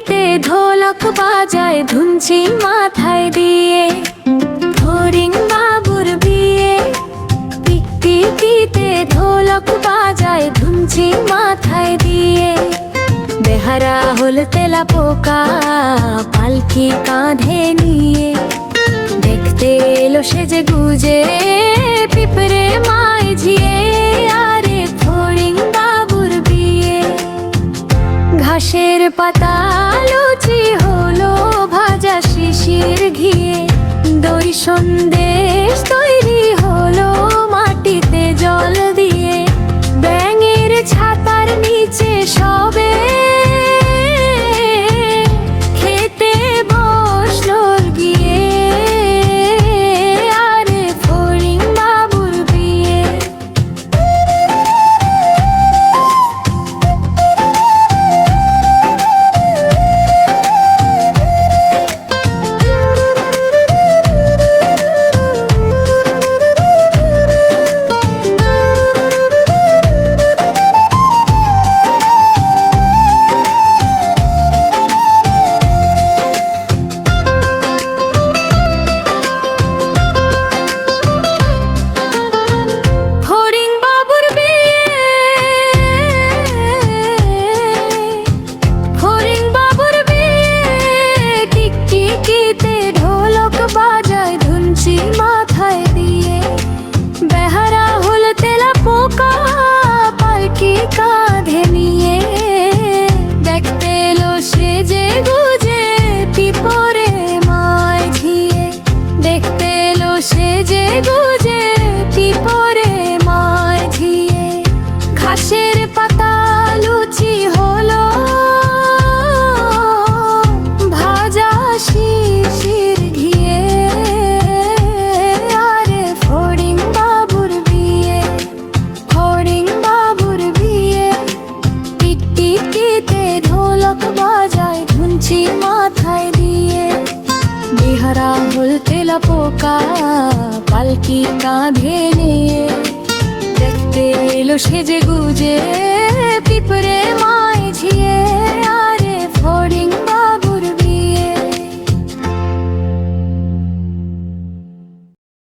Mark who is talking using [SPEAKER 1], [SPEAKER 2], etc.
[SPEAKER 1] টিকটিকিতে ঢোলক বাজায় ধুনছি মাথায় দিয়ে। ফড়িং বাবুর বিয়ে, টিকটিকিতে ঢোলক বাজায় ধুনছি মাথায় দিয়ে। বেহারা হল তেলা পোকা পালকি কাঁধে নিয়ে। দেখতে এলো সেজে গুজে পিঁপড়ে মাঝিয়ে। আরে ফড়িং বাবুর বিয়ে। ঘাসের পাতা লুচি হলো ভাজা শিশির ঘিয়ে। দই সন্দেশ তৈরি হলো মাটিতে জল দিয়ে। ব্যাঙের ছাতার নিচে সবে খেতে বসলো গিয়ে। আরে ফড়িং বাবুর বিয়ে। কাঁধে নিয়ে দেখতে এলো সেজে গুজে পিঁপড়ে মাঝিয়ে। দেখতে এলো সেজে গুজে পিঁপড়ে মাঝিয়ে। ঘাসের পাতা লুচি হলো ভাজা শিশির ঘিয়ে। আরে ফড়িং বাবুর বিয়ে। ফড়িং বাবুর বিয়ে। টিকটিকিতে ঢোলক বাজায় ধুনছি মাথায় দিয়ে। বেহারা হল তেলা পোকা পালকি কাঁধে নিয়ে। দেখতে এলো সেজে গুজে পিঁপড়ে